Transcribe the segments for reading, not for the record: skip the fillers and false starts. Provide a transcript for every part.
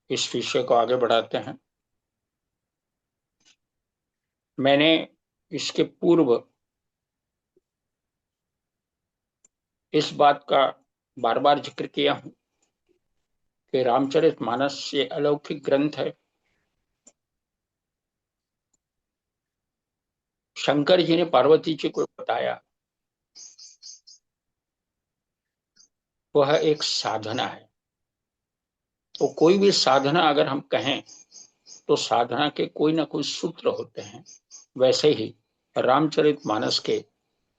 इस विषय को आगे बढ़ाते हैं। मैंने इसके पूर्व इस बात का बार बार जिक्र किया हूं कि रामचरितमानस ये अलौकिक ग्रंथ है। शंकर जी ने पार्वती जी को बताया, वह एक साधना है। तो कोई भी साधना अगर हम कहें तो साधना के कोई ना कोई सूत्र होते हैं। वैसे ही रामचरितमानस के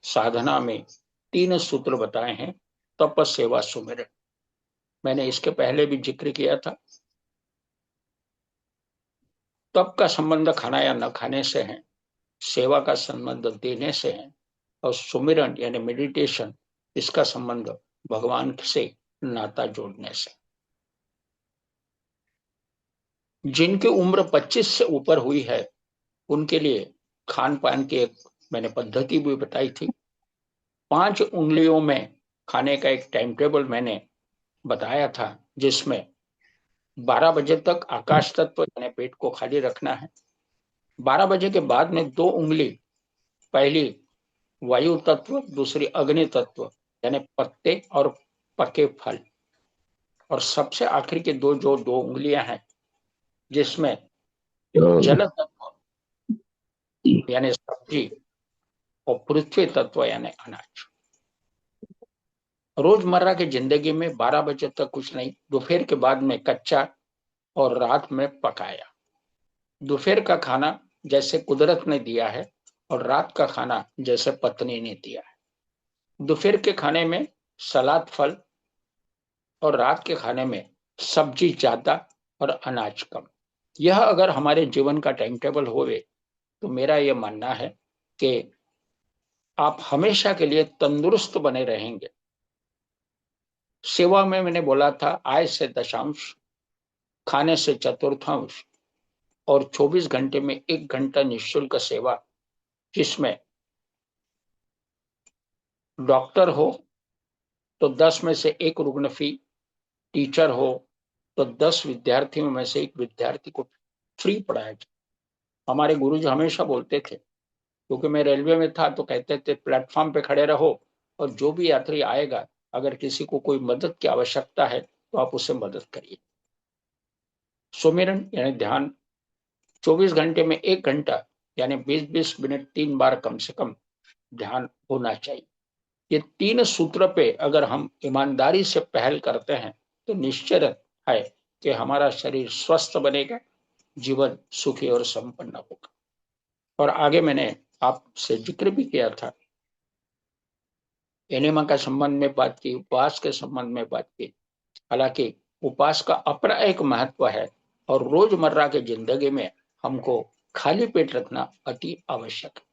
साधना में 3 सूत्र बताए हैं। तप, सेवा, सुमिरन। मैंने इसके पहले भी जिक्र किया था। तप का संबंध खाना या न खाने से है, सेवा का संबंध देने से है, और सुमिरन यानी मेडिटेशन, इसका संबंध भगवान से नाता जोड़ने से। जिनकी उम्र 25 से ऊपर हुई है उनके लिए खान पान की एक मैंने पद्धति भी बताई थी। 5 उंगलियों में खाने का एक टाइम टेबल मैंने बताया था, जिसमें 12 बजे तक आकाश तत्व यानी पेट को खाली रखना है। 12 बजे के बाद में 2 उंगली, पहली वायु तत्व, दूसरी अग्नि तत्व यानी पत्ते और पके फल, और सबसे आखिर के जो 2 उंगलियां हैं जिसमें जल तत्व यानी सब्जी और पृथ्वी तत्व यानी अनाज। रोजमर्रा की जिंदगी में 12 बजे तक कुछ नहीं, दोपहर के बाद में कच्चा और रात में पकाया। दोपहर का खाना जैसे कुदरत ने दिया है और रात का खाना जैसे पत्नी ने दिया है। दोपहर के खाने में सलाद, फल, और रात के खाने में सब्जी ज्यादा और अनाज कम। यह अगर हमारे जीवन का टाइम टेबल होवे तो मेरा यह मानना है कि आप हमेशा के लिए तंदुरुस्त बने रहेंगे। सेवा में मैंने बोला था, आय से दशांश, खाने से चतुर्थांश, और 24 घंटे में 1 घंटा निःशुल्क सेवा, जिसमें डॉक्टर हो तो 10 में से 1 रुग्ण फी, टीचर हो तो 10 विद्यार्थियों में से 1 विद्यार्थी को फ्री पढ़ाया जाए। हमारे गुरुजी हमेशा बोलते थे, क्योंकि मैं रेलवे में था तो कहते थे प्लेटफॉर्म पे खड़े रहो और जो भी यात्री आएगा अगर किसी को कोई मदद की आवश्यकता है तो आप उससे मदद करिए। सुमिरन यानी ध्यान, 24 घंटे में 1 घंटा यानी 20-20 मिनट 3 बार कम से कम ध्यान होना चाहिए। ये 3 सूत्र पे अगर हम ईमानदारी से पहल करते हैं तो निश्चय है कि हमारा शरीर स्वस्थ बनेगा, जीवन सुखी और संपन्न होगा। और आगे मैंने आपसे जिक्र भी किया था, एनिमा का संबंध में बात की, उपवास के संबंध में बात की। हालांकि उपवास का अपना एक महत्व है और रोजमर्रा की जिंदगी में हमको खाली पेट रखना अति आवश्यक है।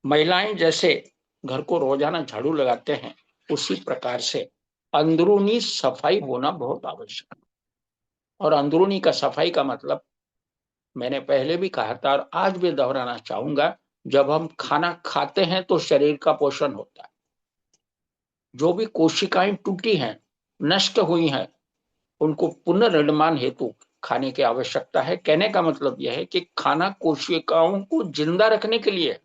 महिलाएं जैसे घर को रोजाना झाड़ू लगाते हैं, उसी प्रकार से अंदरूनी सफाई होना बहुत आवश्यक है। और अंदरूनी का सफाई का मतलब मैंने पहले भी कहा था और आज भी दोहराना चाहूंगा, जब हम खाना खाते हैं तो शरीर का पोषण होता है। जो भी कोशिकाएं टूटी हैं, नष्ट हुई हैं, उनको पुनर्निर्माण हेतु खाने की आवश्यकता है। कहने का मतलब यह है कि खाना कोशिकाओं को जिंदा रखने के लिए।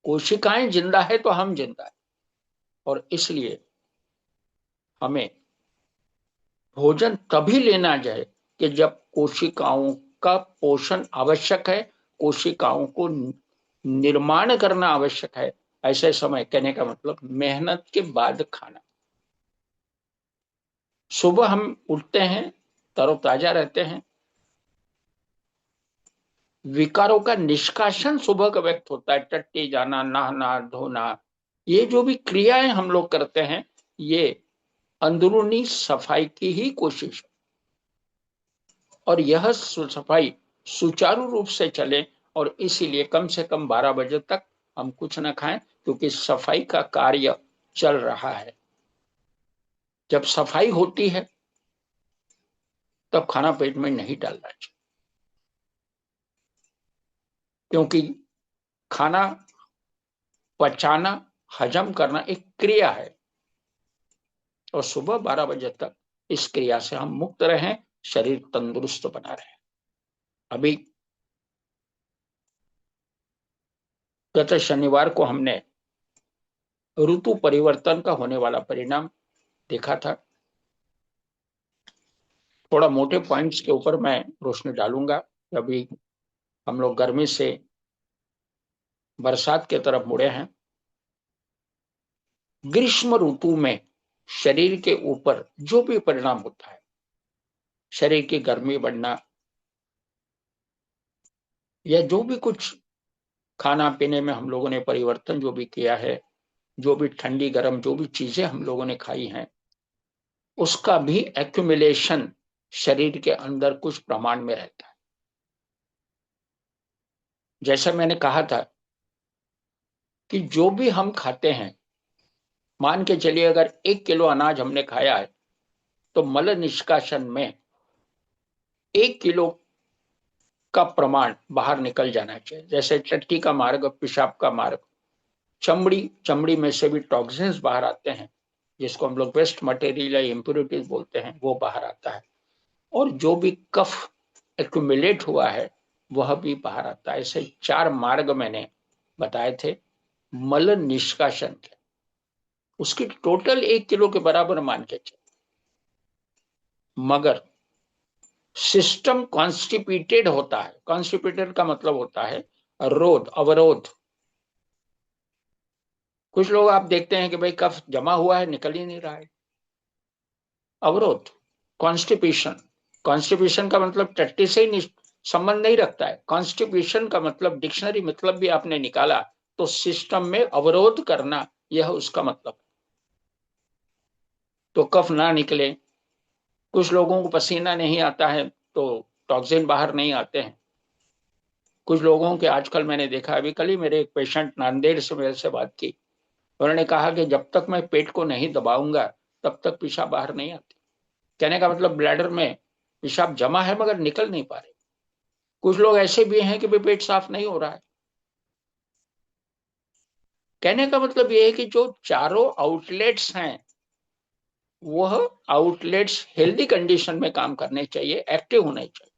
कोशिकाएं जिंदा है तो हम जिंदा है, और इसलिए हमें भोजन तभी लेना जाए कि जब कोशिकाओं का पोषण आवश्यक है, कोशिकाओं को निर्माण करना आवश्यक है। ऐसे समय, कहने का मतलब मेहनत के बाद खाना। सुबह हम उठते हैं, तरोताजा रहते हैं, विकारों का निष्कासन सुबह का व्यक्त होता है। टट्टी जाना, नहाना धोना, ये जो भी क्रियाएं हम लोग करते हैं, ये अंदरूनी सफाई की ही कोशिश। और यह सफाई सुचारू रूप से चले, और इसीलिए कम से कम 12 बजे तक हम कुछ न खाएं, क्योंकि सफाई का कार्य चल रहा है। जब सफाई होती है तब खाना पेट में नहीं डालना चाहिए, क्योंकि खाना पचाना, हजम करना एक क्रिया है। और सुबह 12 बजे तक इस क्रिया से हम मुक्त रहें, शरीर तंदुरुस्त बना रहे। अभी गत शनिवार को हमने ऋतु परिवर्तन का होने वाला परिणाम देखा था। थोड़ा मोटे पॉइंट्स के ऊपर मैं रोशनी डालूंगा। अभी हम लोग गर्मी से बरसात की तरफ मुड़े हैं। ग्रीष्म ऋतु में शरीर के ऊपर जो भी परिणाम होता है, शरीर की गर्मी बढ़ना या जो भी कुछ खाना पीने में हम लोगों ने परिवर्तन जो भी किया है, जो भी ठंडी गर्म जो भी चीजें हम लोगों ने खाई हैं, उसका भी एक्यूमुलेशन शरीर के अंदर कुछ प्रमाण में रहता है। जैसा मैंने कहा था कि जो भी हम खाते हैं, मान के चलिए अगर 1 किलो अनाज हमने खाया है तो मल निष्कासन में 1 किलो का प्रमाण बाहर निकल जाना चाहिए। जैसे टट्टी का मार्ग, पेशाब का मार्ग, चमड़ी में से भी टॉक्सिन्स बाहर आते हैं, जिसको हम लोग वेस्ट मटेरियल या इम्प्योरिटीज बोलते हैं, वो बाहर आता है। और जो भी कफ एक्यूमुलेट हुआ है वह भी बाहर आता है। ऐसे 4 मार्ग मैंने बताए थे मल निष्कासन के। उसकी टोटल 1 किलो के बराबर मान के चलिए। मगर सिस्टम कॉन्स्टिपेटेड होता है। कॉन्स्टिपेटेड का मतलब होता है अवरोध। कुछ लोग आप देखते हैं कि भाई कफ जमा हुआ है, निकल ही नहीं रहा है, अवरोध, कॉन्स्टिपेशन। कॉन्स्टिपेशन का मतलब टट्टी से ही संबंध नहीं रखता है। कॉन्स्टिपेशन का मतलब डिक्शनरी मतलब भी आपने निकाला तो सिस्टम में अवरोध करना, यह उसका मतलब। तो कफ ना निकले, कुछ लोगों को पसीना नहीं आता है तो टॉक्सिन बाहर नहीं आते हैं। कुछ लोगों के आजकल मैंने देखा, अभी कल ही मेरे एक पेशेंट नांदेड़ से मेरे से बात की, उन्होंने कहा कि जब तक मैं पेट को नहीं दबाऊंगा तब तक पेशाब बाहर नहीं आती। कहने का मतलब ब्लैडर में पेशाब जमा है मगर निकल नहीं पा रहे। कुछ लोग ऐसे भी हैं कि भाई पेट साफ नहीं हो रहा है। कहने का मतलब यह है कि जो चारों आउटलेट्स हैं वह आउटलेट्स हेल्दी कंडीशन में काम करने चाहिए, एक्टिव होने चाहिए।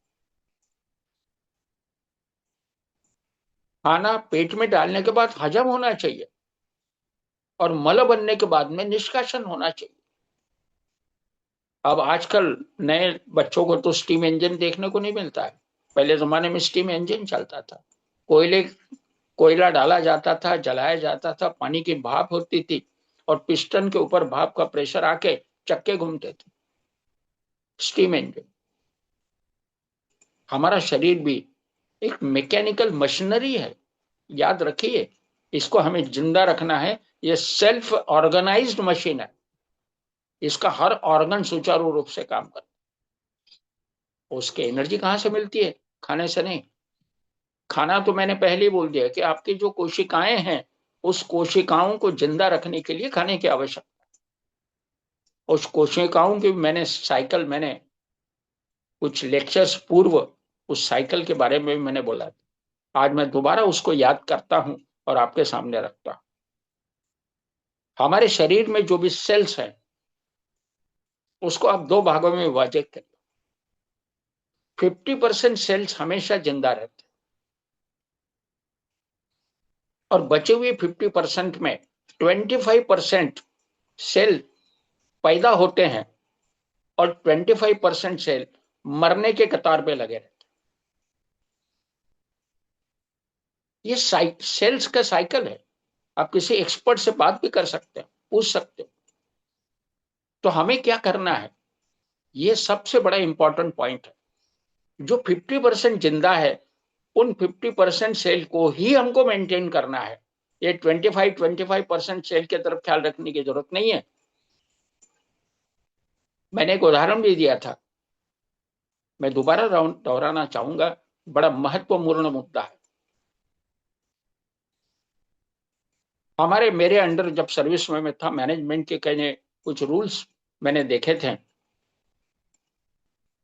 खाना पेट में डालने के बाद हजम होना चाहिए और मल बनने के बाद में निष्कासन होना चाहिए। अब आजकल नए बच्चों को तो स्टीम इंजन देखने को नहीं मिलता है। पहले जमाने में स्टीम इंजन चलता था। कोयले कोयला डाला जाता था, जलाया जाता था, पानी की भाप होती थी और पिस्टन के ऊपर भाप का प्रेशर आके चक्के घूमते थे। Steam engine. हमारा शरीर भी एक मैकेनिकल मशीनरी है, याद रखिए। इसको हमें जिंदा रखना है। ये सेल्फ ऑर्गेनाइज्ड मशीन है। इसका हर ऑर्गन सुचारू रूप से काम करता है। उसके एनर्जी कहां से मिलती है? खाने से नहीं। खाना तो मैंने पहले ही बोल दिया कि आपकी जो कोशिकाएं हैं, उस कोशिकाओं को जिंदा रखने के लिए खाने की आवश्यकता। उस कोशिकाओं की मैंने कुछ लेक्चर्स पूर्व उस साइकिल के बारे में भी मैंने बोला था। आज मैं दोबारा उसको याद करता हूं और आपके सामने रखता हूं। हमारे शरीर में जो भी सेल्स हैं उसको आप 2 भागों में विभाजित करें। 50% सेल्स हमेशा जिंदा रहते हैं और बचे हुए 50% में 25% सेल पैदा होते हैं और 25% सेल मरने के कतार पे लगे रहते हैं। ये सेल्स का साइकिल है। आप किसी एक्सपर्ट से बात भी कर सकते हैं, पूछ सकते हो। तो हमें क्या करना है, ये सबसे बड़ा इंपॉर्टेंट पॉइंट है। जो 50% जिंदा है उन 50% सेल को ही हमको मेंटेन करना है। ये 25% सेल की तरफ ख्याल रखने की जरूरत नहीं है। मैंने एक उदाहरण भी दिया था, मैं दोबारा दोहराना चाहूंगा। बड़ा महत्वपूर्ण मुद्दा है। मेरे अंडर जब सर्विस में था, मैनेजमेंट के कहने कुछ रूल्स मैंने देखे थे।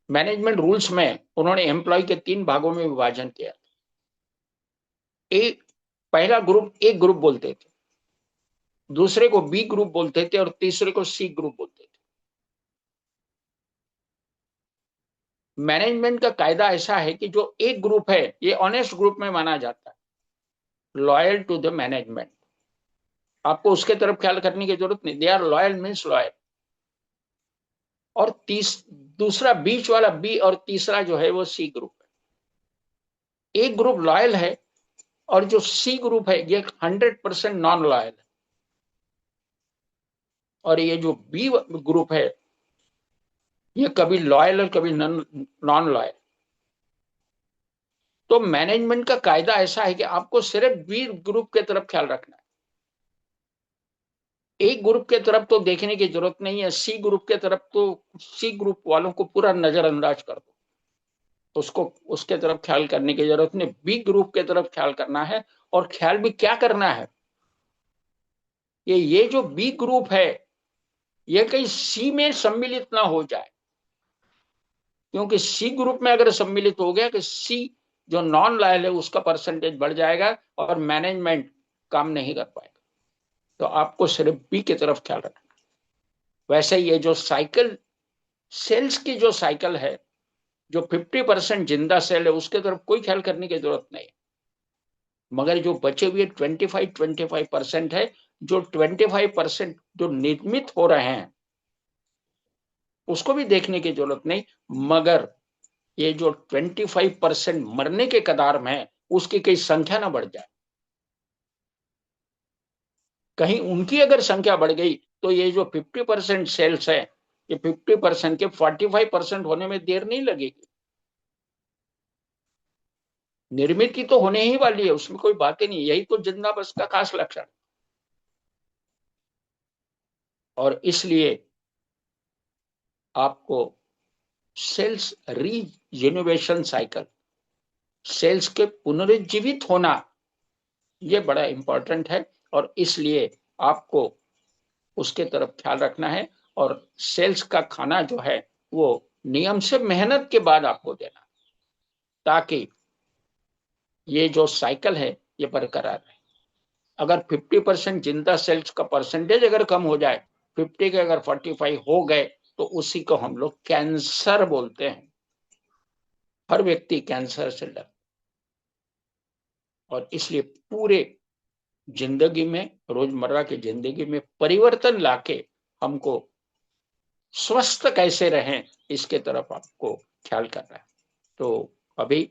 मैनेजमेंट रूल्स में उन्होंने एम्प्लॉय के 3 भागों में विभाजन किया। एक पहला ग्रुप ए ग्रुप बोलते थे, दूसरे को बी ग्रुप बोलते थे और तीसरे को सी ग्रुप बोलते थे। मैनेजमेंट का कायदा ऐसा है कि जो एक ग्रुप है ये ऑनेस्ट ग्रुप में माना जाता है, लॉयल टू द मैनेजमेंट। आपको उसके तरफ ख्याल करने की जरूरत नहीं, they are loyal means loyal. और दूसरा बीच वाला बी और तीसरा जो है वो सी ग्रुप है। एक ग्रुप लॉयल है और जो सी ग्रुप है ये 100% नॉन लॉयल है। और ये जो बी ग्रुप है ये कभी लॉयल और कभी नॉन लॉयल। तो मैनेजमेंट का कायदा ऐसा है कि आपको सिर्फ बी ग्रुप के तरफ ख्याल रखना है, एक ग्रुप के तरफ तो देखने की जरूरत नहीं है। सी ग्रुप के तरफ तो सी ग्रुप वालों को पूरा नजरअंदाज कर दो, उसको उसके तरफ ख्याल करने की जरूरत नहीं, बी ग्रुप के तरफ ख्याल करना है। और ख्याल भी क्या करना है, ये जो बी ग्रुप है ये कहीं सी में सम्मिलित ना हो जाए। क्योंकि सी ग्रुप में अगर सम्मिलित हो गया कि सी जो नॉन लॉयल है उसका परसेंटेज बढ़ जाएगा और मैनेजमेंट काम नहीं कर पाएगा। तो आपको सिर्फ बी की तरफ ख्याल रखना। वैसे ये जो साइकिल, सेल्स की जो साइकिल है, जो 50% जिंदा सेल है उसके तरफ कोई ख्याल करने की जरूरत नहीं। मगर जो बचे हुए 25% है, जो 25% जो निर्मित हो रहे हैं उसको भी देखने की जरूरत नहीं। मगर ये जो 25% मरने के कगार में है उसकी कहीं संख्या ना बढ़ जाए। कहीं उनकी अगर संख्या बढ़ गई तो ये जो 50% सेल्स है ये 50% के 45% होने में देर नहीं लगेगी। निर्मित की तो होने ही वाली है, उसमें कोई बात ही नहीं, यही तो जिंदा बस का खास लक्षण। और इसलिए आपको सेल्स रीजेन्युएशन साइकिल, सेल्स के पुनरुज्जीवित होना, ये बड़ा इंपॉर्टेंट है। और इसलिए आपको उसके तरफ ख्याल रखना है। और सेल्स का खाना जो है वो नियम से मेहनत के बाद आपको देना, ताकि ये जो साइकिल है ये बरकरार रहे। अगर 50% जिंदा सेल्स का परसेंटेज अगर कम हो जाए, 50 के अगर 45 हो गए, तो उसी को हम लोग कैंसर बोलते हैं। हर व्यक्ति कैंसर से डर। और इसलिए पूरे जिंदगी में, रोजमर्रा की जिंदगी में परिवर्तन लाके हमको स्वस्थ कैसे रहें इसके तरफ आपको ख्याल करना है। तो अभी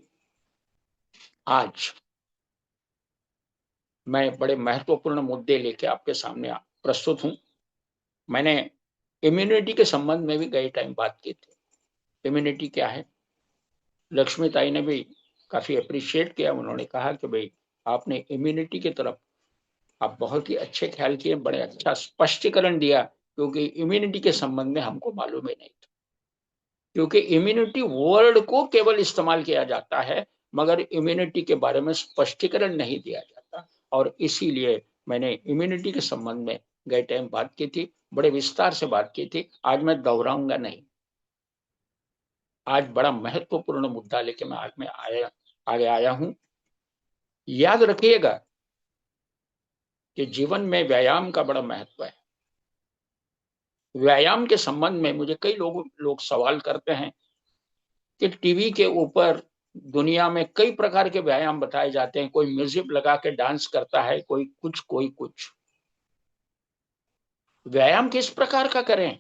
आज मैं बड़े महत्वपूर्ण मुद्दे लेके आपके सामने प्रस्तुत हूं। मैंने इम्यूनिटी के संबंध में भी कई टाइम बात की थी। इम्यूनिटी क्या है, लक्ष्मी ताई ने भी काफी अप्रिशिएट किया। उन्होंने कहा कि भाई आपने इम्यूनिटी की तरफ आप बहुत ही अच्छे ख्याल किए, बड़े अच्छा स्पष्टीकरण दिया, क्योंकि इम्यूनिटी के संबंध में हमको मालूम ही नहीं था। क्योंकि इम्यूनिटी वर्ड को केवल इस्तेमाल किया जाता है मगर इम्यूनिटी के बारे में स्पष्टीकरण नहीं दिया जाता। और इसीलिए मैंने इम्यूनिटी के संबंध में गए टाइम बात की थी, बड़े विस्तार से बात की थी। आज मैं दोहराऊंगा नहीं। आज बड़ा महत्वपूर्ण मुद्दा लेके मैं आगे आया हूं। याद रखिएगा कि जीवन में व्यायाम का बड़ा महत्व है। व्यायाम के संबंध में मुझे कई लोग सवाल करते हैं कि टीवी के ऊपर दुनिया में कई प्रकार के व्यायाम बताए जाते हैं, कोई म्यूजिक लगा के डांस करता है, कोई कुछ कोई कुछ। व्यायाम किस प्रकार का करें,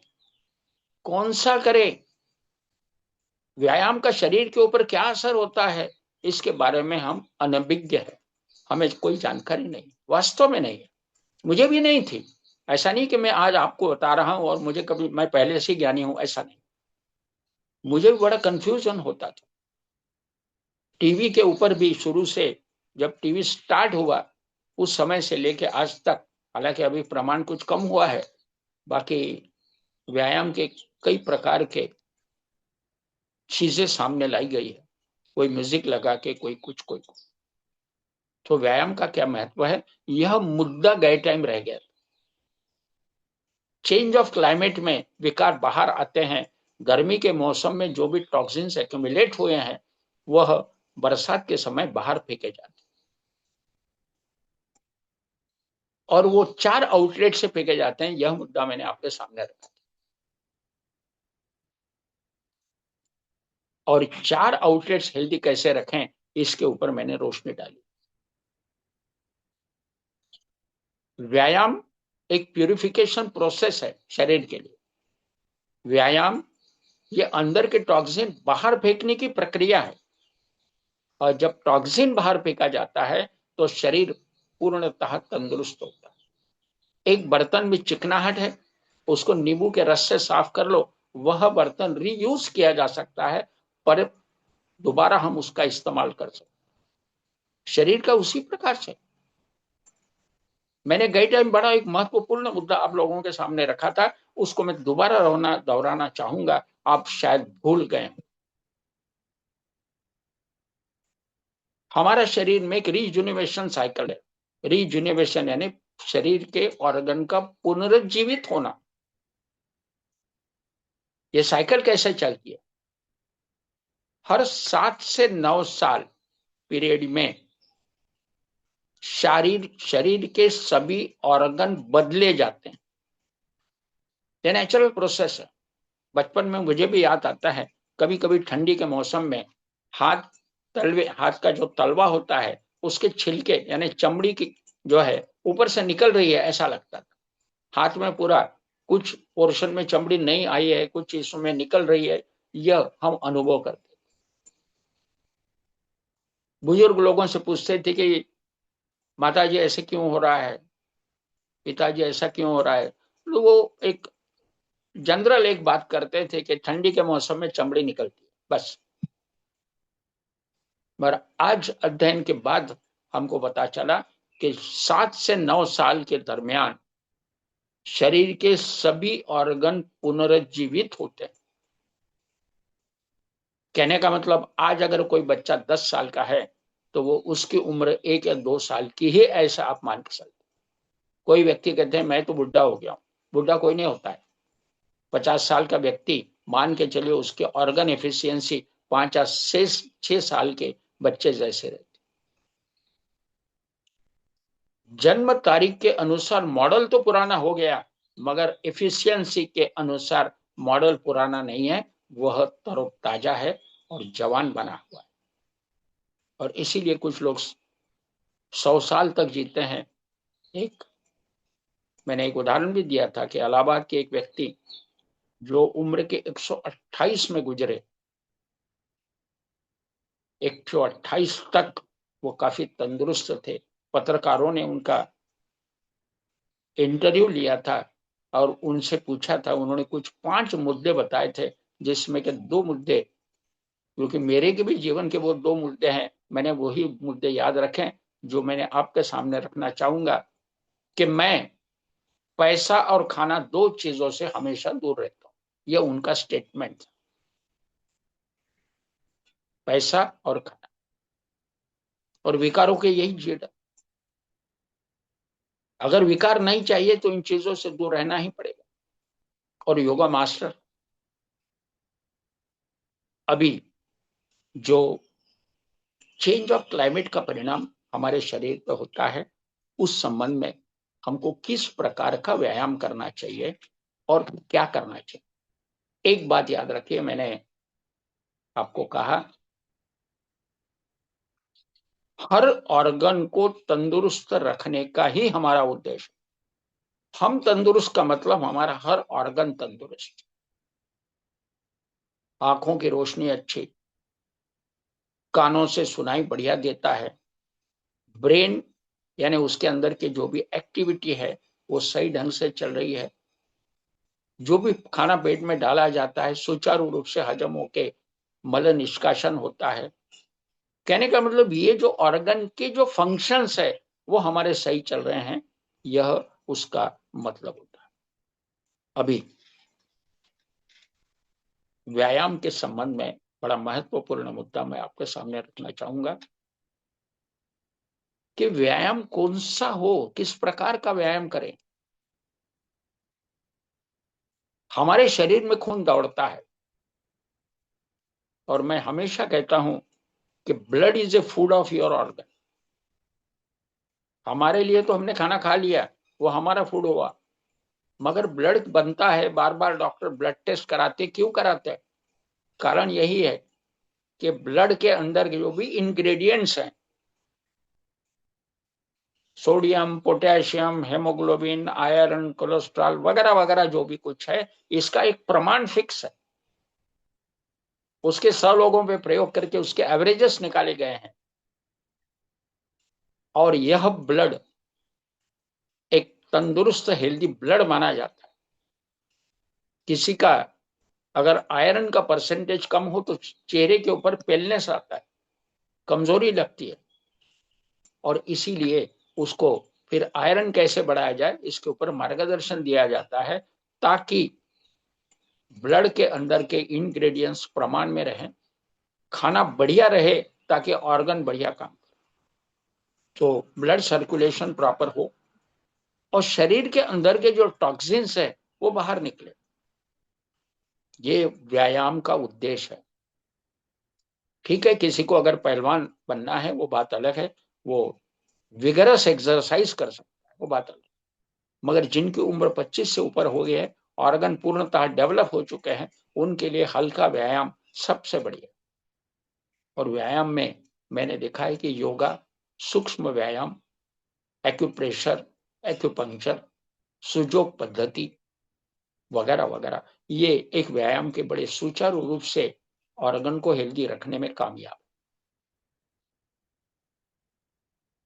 कौन सा करें, व्यायाम का शरीर के ऊपर क्या असर होता है, इसके बारे में हम अनभिज्ञ है। हमें कोई जानकारी नहीं, वास्तव में नहीं है। मुझे भी नहीं थी। ऐसा नहीं कि मैं आज आपको बता रहा हूं और मुझे कभी मैं पहले से ज्ञानी हूं, ऐसा नहीं। मुझे भी बड़ा कंफ्यूजन होता था। टीवी के ऊपर भी शुरू से, जब टीवी स्टार्ट हुआ उस समय से लेके आज तक, हालांकि अभी प्रमाण कुछ कम हुआ है, बाकी व्यायाम के कई प्रकार के चीजें सामने लाई गई है, कोई म्यूजिक लगा के, कोई कुछ कोई कुछ। तो व्यायाम का क्या महत्व है, यह मुद्दा गए टाइम रह गया। चेंज ऑफ क्लाइमेट में विकार बाहर आते हैं। गर्मी के मौसम में जो भी टॉक्सिन्स एक्यूमुलेट हुए हैं वह बरसात के समय बाहर फेंके जाते हैं। और वो 4 आउटलेट से फेंके जाते हैं। यह मुद्दा मैंने आपके सामने रखा। और 4 आउटलेट्स हेल्दी कैसे रखें, इसके ऊपर मैंने रोशनी डाली। व्यायाम एक प्यूरिफिकेशन प्रोसेस है शरीर के लिए। व्यायाम ये अंदर के टॉक्सिन बाहर फेंकने की प्रक्रिया है, और जब टॉक्सिन बाहर फेंका जाता है तो शरीर पूर्णतः तंदुरुस्त होता है। एक बर्तन में चिकनाहट है, उसको नींबू के रस से साफ कर लो, वह बर्तन रीयूज किया जा सकता है, पर दोबारा हम उसका इस्तेमाल कर सकते। शरीर का उसी प्रकार से मैंने गई टाइम बड़ा एक महत्वपूर्ण मुद्दा आप लोगों के सामने रखा था, उसको मैं दोबारा दोहराना चाहूंगा, आप शायद भूल गए। हमारा शरीर में एक रीजुनिवेशन साइकिल है। रीजुनिवेशन यानी शरीर के ऑर्गन का पुनरुज्जीवित होना। यह साइकिल कैसे चलती है? हर 7 से 9 साल पीरियड में शरीर के सभी ऑर्गन बदले जाते हैं। ये नेचुरल प्रोसेस है। बचपन में मुझे भी याद आता है, कभी कभी ठंडी के मौसम में हाथ का जो तलवा होता है, उसके छिलके यानी चमड़ी की जो है ऊपर से निकल रही है, ऐसा लगता था। हाथ में पूरा कुछ पोर्शन में चमड़ी नहीं आई है, कुछ हिस्सों में निकल रही है, यह हम अनुभव करते। बुजुर्ग लोगों से पूछते थे कि माताजी ऐसे क्यों हो रहा है, पिताजी ऐसा क्यों हो रहा है, तो वो एक जनरल एक बात करते थे कि ठंडी के मौसम में चमड़ी निकलती है, बस। पर आज अध्ययन के बाद हमको पता चला कि 7 से 9 साल के दरमियान शरीर के सभी ऑर्गन पुनरुज्जीवित होते हैं। कहने का मतलब, आज अगर कोई बच्चा 10 साल का है तो वो उसकी उम्र 1 या 2 साल की ही, ऐसा आप मान के चलते। कोई व्यक्ति कहते हैं मैं तो बुढ़ा हो गया हूं, बुढ़ा कोई नहीं होता है। 50 साल का व्यक्ति मान के चलिए, उसके ऑर्गन एफिशिएंसी 5 से 6 साल के बच्चे जैसे रहते। जन्म तारीख के अनुसार मॉडल तो पुराना हो गया, मगर एफिशिएंसी के अनुसार मॉडल पुराना नहीं है, वह तरोताजा है और जवान बना हुआ है। और इसीलिए कुछ लोग 100 साल तक जीते हैं। मैंने एक उदाहरण भी दिया था कि इलाहाबाद के एक व्यक्ति जो उम्र के 128 में गुजरे, 128 तक वो काफी तंदुरुस्त थे। पत्रकारों ने उनका इंटरव्यू लिया था और उनसे पूछा था, उन्होंने कुछ 5 मुद्दे बताए थे, जिसमें के 2 मुद्दे, क्योंकि मेरे के भी जीवन के वो 2 मुद्दे हैं, मैंने वही मुद्दे याद रखे जो मैंने आपके सामने रखना चाहूंगा, कि मैं पैसा और खाना 2 चीजों से हमेशा दूर रहता हूं। यह उनका स्टेटमेंट था, पैसा और खाना। और विकारों के यही जीड़। अगर विकार नहीं चाहिए तो इन चीजों से दूर रहना ही पड़ेगा। और योगा मास्टर अभी जो चेंज ऑफ क्लाइमेट का परिणाम हमारे शरीर पर होता है, उस संबंध में हमको किस प्रकार का व्यायाम करना चाहिए और क्या करना चाहिए। एक बात याद रखिए, मैंने आपको कहा, हर ऑर्गन को तंदुरुस्त रखने का ही हमारा उद्देश्य। हम तंदुरुस्त का मतलब हमारा हर ऑर्गन तंदुरुस्त। आंखों की रोशनी अच्छी, कानों से सुनाई बढ़िया देता है, ब्रेन यानी उसके अंदर की जो भी एक्टिविटी है वो सही ढंग से चल रही है, जो भी खाना पेट में डाला जाता है सुचारू रूप से हजम होके मल निष्कासन होता है। कहने का मतलब, ये जो ऑर्गन के जो फंक्शंस है वो हमारे सही चल रहे हैं, यह उसका मतलब होता है। अभी व्यायाम के संबंध में बड़ा महत्वपूर्ण मुद्दा मैं आपके सामने रखना चाहूंगा कि व्यायाम कौन सा हो, किस प्रकार का व्यायाम करें। हमारे शरीर में खून दौड़ता है, और मैं हमेशा कहता हूं कि blood is a food of your organ. हमारे लिए तो हमने खाना खा लिया, वो हमारा फूड हुआ, मगर ब्लड बनता है। बार बार डॉक्टर ब्लड टेस्ट कराते, क्यों कराते हैं? कारण यही है कि ब्लड के अंदर के जो भी इंग्रेडिएंट्स हैं, sodium, potassium, haemoglobin, iron, cholesterol वगैरह वगैरह जो भी कुछ है, इसका एक प्रमाण फिक्स है। उसके 100 लोगों पे प्रयोग करके उसके एवरेजेस निकाले गए हैं, और यह ब्लड एक तंदुरुस्त हेल्दी ब्लड माना जाता है। किसी का अगर आयरन का परसेंटेज कम हो तो चेहरे के ऊपर पेलनेस आता है, कमजोरी लगती है, और इसीलिए उसको फिर आयरन कैसे बढ़ाया जाए इसके ऊपर मार्गदर्शन दिया जाता है, ताकि ब्लड के अंदर के इंग्रेडिएंट्स प्रमाण में रहें, खाना बढ़िया रहे, ताकि ऑर्गन बढ़िया काम करे, तो ब्लड सर्कुलेशन प्रॉपर हो और शरीर के अंदर के जो टॉक्सिन्स है वो बाहर निकले। ये व्यायाम का उद्देश्य है। ठीक है, किसी को अगर पहलवान बनना है वो बात अलग है, वो विगरस एक्सरसाइज कर सकता है, वो बात अलग। मगर जिनकी उम्र 25 से ऊपर हो गई है, ऑर्गन पूर्णतः डेवलप हो चुके हैं, उनके लिए हल्का व्यायाम सबसे बढ़िया। और व्यायाम में मैंने देखा है कि योगा, सूक्ष्म व्यायाम, एक्यूप्रेशर, एक्यूपंक्चर, सुजोग पद्धति वगैरह वगैरह, ये एक व्यायाम के बड़े सुचारू रूप से ऑर्गन को हेल्दी रखने में कामयाब।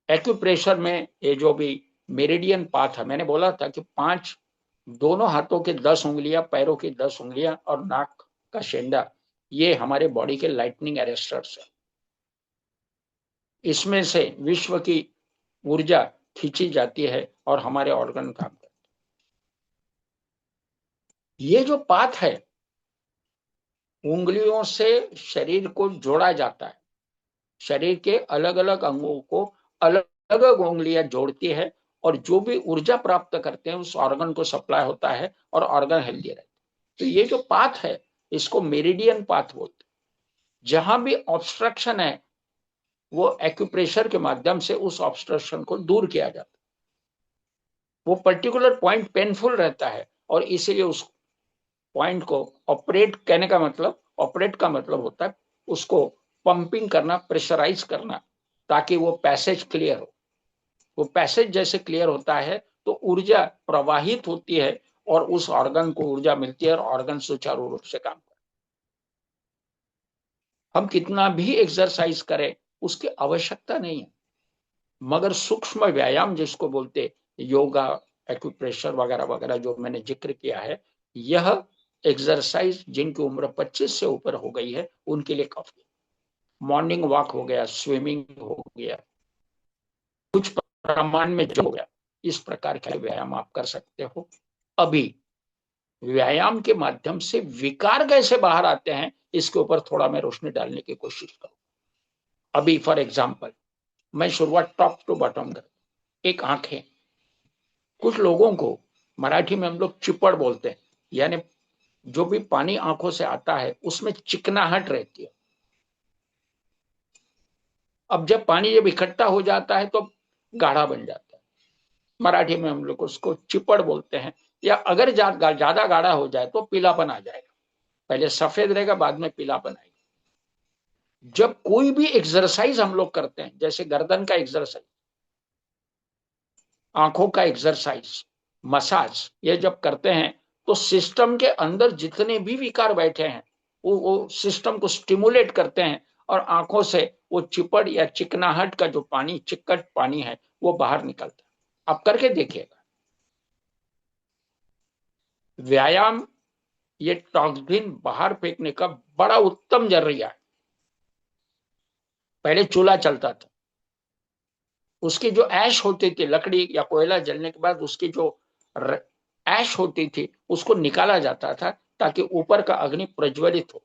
एक्यूप्रेशर में ये जो भी मेरिडियन पाथ है, मैंने बोला था कि 5 दोनों हाथों के 10 उंगलियां, पैरों की 10 उंगलियां और नाक का शेंडा, ये हमारे बॉडी के लाइटनिंग अरेस्टर्स है। इसमें से विश्व की ऊर्जा खींची जाती है और हमारे ऑर्गन काम करते हैं। ये जो पाथ है, उंगलियों से शरीर को जोड़ा जाता है, शरीर के अलग अलग अंगों को अलग अलग उंगलियां जोड़ती है, और जो भी ऊर्जा प्राप्त करते हैं उस ऑर्गन को सप्लाई होता है और ऑर्गन हेल्दी रहता है। तो ये जो पाथ है इसको मेरिडियन पाथ बोलते हैं। जहां भी ऑब्स्ट्रक्शन है वो एक्यूप्रेशर के माध्यम से उस ऑब्स्ट्रक्शन को दूर किया जाता है। वो पर्टिकुलर पॉइंट पेनफुल रहता है, और इसीलिए उस पॉइंट को ऑपरेट, कहने का मतलब ऑपरेट का मतलब होता है उसको पंपिंग करना, प्रेशराइज करना, ताकि वो पैसेज क्लियर हो। वो पैसेज जैसे क्लियर होता है तो ऊर्जा प्रवाहित होती है और उस ऑर्गन को ऊर्जा मिलती है और ऑर्गन सुचारू रूप से काम करता है। हम कितना भी एक्सरसाइज करें उसकी आवश्यकता नहीं है, मगर सूक्ष्म व्यायाम जिसको बोलते, योगा, एक्यूप्रेशर वगैरह वगैरह जो मैंने जिक्र किया है, यह एक्सरसाइज जिनकी उम्र 25 से ऊपर हो गई है उनके लिए काफी। मॉर्निंग वॉक हो गया, स्विमिंग हो गया, कुछ प्रमाण में जो हो गया, इस प्रकार के व्यायाम आप कर सकते हो। अभी व्यायाम के माध्यम से विकार कैसे बाहर आते हैं इसके ऊपर थोड़ा मैं रोशनी डालने की कोशिश करूं। अभी फॉर एग्जाम्पल मैं शुरुआत टॉप टू बॉटम कर, एक आंखें, कुछ लोगों को मराठी में हम लोग चिपड़ बोलते हैं, यानी जो भी पानी आंखों से आता है उसमें चिकनाहट रहती है। अब जब पानी जब इकट्ठा हो जाता है तो गाढ़ा बन जाता है, मराठी में हम लोग उसको चिपड़ बोलते हैं। या अगर ज्यादा गाढ़ा हो जाए तो पीलापन आ जाएगा, पहले सफेद रहेगा बाद में पीलापन आएगा। जब कोई भी एक्सरसाइज हम लोग करते हैं, जैसे गर्दन का एक्सरसाइज, आंखों का एक्सरसाइज, मसाज, ये जब करते हैं तो सिस्टम के अंदर जितने भी विकार बैठे हैं वो सिस्टम को स्टिमुलेट करते हैं, और आंखों से वो चिपड़ या चिकनाहट का जो पानी, चिकट पानी है, वो बाहर निकलता है। आप करके देखिएगा। व्यायाम ये टॉक्सिन बाहर फेंकने का बड़ा उत्तम जरिया है। पहले चूल्हा चलता था, उसकी जो ऐश होती थी, लकड़ी या कोयला जलने के बाद उसकी जो ऐश होती थी उसको निकाला जाता था ताकि ऊपर का अग्नि प्रज्वलित हो।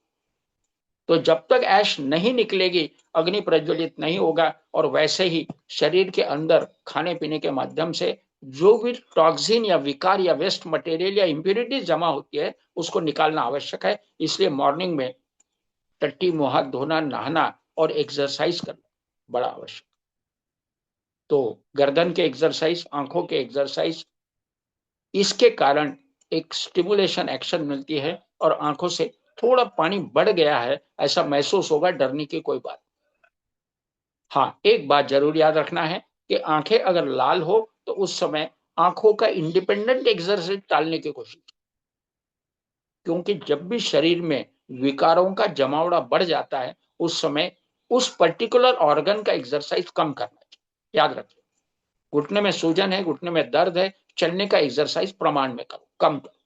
तो जब तक ऐश नहीं निकलेगी अग्नि प्रज्वलित नहीं होगा, और वैसे ही शरीर के अंदर खाने पीने के माध्यम से जो भी टॉक्सिन या विकार या वेस्ट मटेरियल या इंप्योरिटीज जमा होती है उसको निकालना आवश्यक है। इसलिए मॉर्निंग में टट्टी मुंह हाथ धोना, नहाना और एक्सरसाइज करना बड़ा आवश्यक। तो गर्दन के एक्सरसाइज, आंखों के एक्सरसाइज, इसके कारण एक स्टिमुलेशन एक्शन मिलती है और आंखों से थोड़ा पानी बढ़ गया है ऐसा महसूस होगा, डरने की कोई बात। हाँ, एक बात जरूर याद रखना है कि आंखें अगर लाल हो तो उस समय आंखों का इंडिपेंडेंट एक्सरसाइज टालने की कोशिश, क्योंकि जब भी शरीर में विकारों का जमावड़ा बढ़ जाता है उस समय उस पर्टिकुलर ऑर्गन का एक्सरसाइज कम करना चाहिए। याद रखिए, घुटने में सूजन है, घुटने में दर्द है, चलने का एक्सरसाइज प्रमाण में करो, कम करो,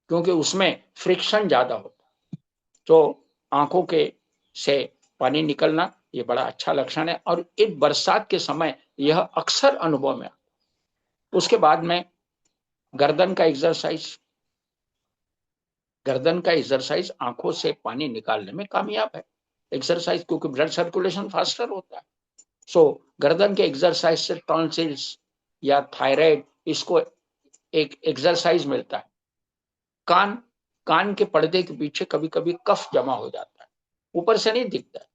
क्योंकि उसमें फ्रिक्शन ज्यादा होता है। तो आंखों के से पानी निकलना ये बड़ा अच्छा लक्षण है, और इस बरसात के समय यह अक्सर अनुभव में। उसके बाद में गर्दन का एक्सरसाइज, गर्दन का एक्सरसाइज आंखों से पानी निकालने में कामयाब है एक्सरसाइज, क्योंकि ब्लड सर्कुलेशन फास्टर होता है। सो गर्दन के एक्सरसाइज से टॉन्सिल्स या थायराइड, इसको एक एक्सरसाइज मिलता है। कान, कान के पर्दे के पीछे कभी कभी कफ जमा हो जाता है, ऊपर से नहीं दिखता है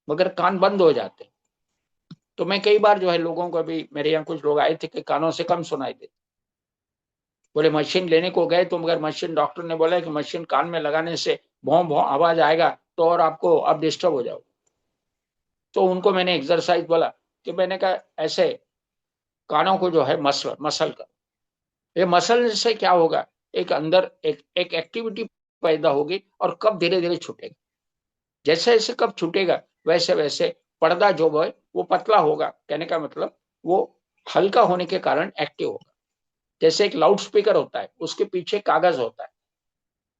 मगर कान बंद हो जाते हैं। तो मैं कई बार जो है लोगों को, अभी मेरे यहाँ कुछ लोग आए थे कि कानों से कम सुनाई देते, बोले मशीन लेने को गए तो मगर मशीन, डॉक्टर ने बोला कि मशीन कान में लगाने से भौं भौं आवाज आएगा तो और आपको अब डिस्टर्ब हो जाओ। तो उनको मैंने एक्सरसाइज बोला कि मैंने कहा ऐसे कानों को जो है मसल मसल कर, ये मसल से क्या होगा, एक अंदर एक एक्टिविटी पैदा होगी और कब धीरे धीरे छूटेगा। जैसे जैसे कब छूटेगा वैसे वैसे पर्दा जो है वो पतला होगा, कहने का मतलब वो हल्का होने के कारण एक्टिव होगा। जैसे एक लाउड स्पीकर होता है, उसके पीछे कागज होता है,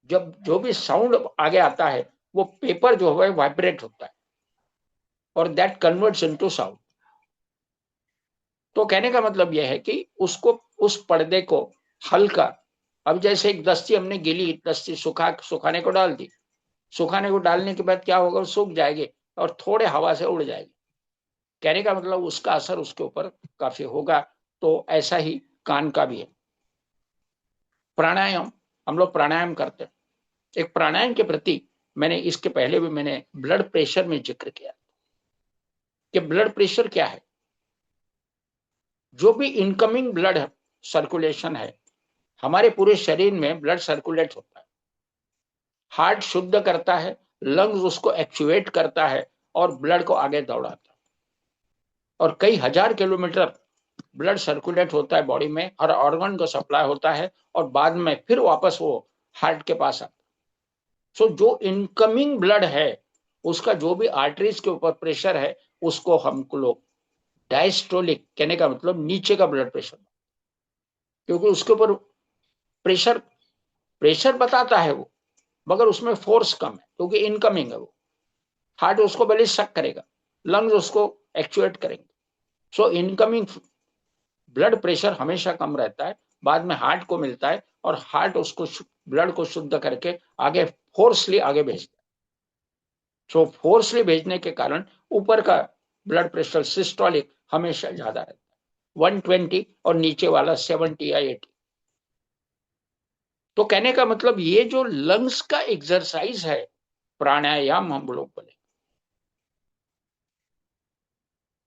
जब जो भी साउंड आगे आता है वो पेपर जो है वाइब्रेट होता है और दैट कन्वर्ट्स इनटू साउंड। तो कहने का मतलब यह है कि उसको, उस पर्दे को हल्का, अब जैसे एक दस्ती हमने गीली दस्ती सुखाने को डाल दी, सुखाने को डालने के बाद क्या होगा, वो सूख जाएगी और थोड़े हवा से उड़ जाएगी। कहने का मतलब उसका असर उसके ऊपर काफी होगा। तो ऐसा ही कान का भी है। प्राणायाम, हम लोग प्राणायाम करते हैं। एक प्राणायाम के प्रति मैंने इसके पहले भी मैंने ब्लड प्रेशर में जिक्र किया कि ब्लड प्रेशर क्या है। जो भी इनकमिंग ब्लड सर्कुलेशन है, हमारे पूरे शरीर में ब्लड सर्कुलेट होता है, हार्ट शुद्ध करता है, लंग्स उसको एक्चुएट करता है और ब्लड को आगे दौड़ाता है, और कई हजार किलोमीटर ब्लड सर्कुलेट होता है बॉडी में, हर ऑर्गन को सप्लाई होता है और बाद में फिर वापस वो हार्ट के पास आता है। सो जो इनकमिंग ब्लड है उसका जो भी आर्टरीज के ऊपर प्रेशर है उसको हम लोग डायस्टोलिक, कहने का मतलब नीचे का ब्लड प्रेशर, क्योंकि उसके ऊपर प्रेशर प्रेशर बताता है वो, मगर उसमें फोर्स कम है क्योंकि इनकमिंग है वो। हार्ट उसको पहले शक करेगा, लंग्स उसको एक्चुएट करेंगे। सो इनकमिंग ब्लड प्रेशर हमेशा कम रहता है, बाद में हार्ट को मिलता है और हार्ट उसको ब्लड को शुद्ध करके आगे फोर्सली आगे भेजता है। सो फोर्सली भेजने के कारण ऊपर का ब्लड प्रेशर सिस्टोलिक हमेशा ज्यादा रहता है, 120, और नीचे वाला 70 या 80। तो कहने का मतलब ये जो लंग्स का एक्सरसाइज है, प्राणायाम हम लोग बोले,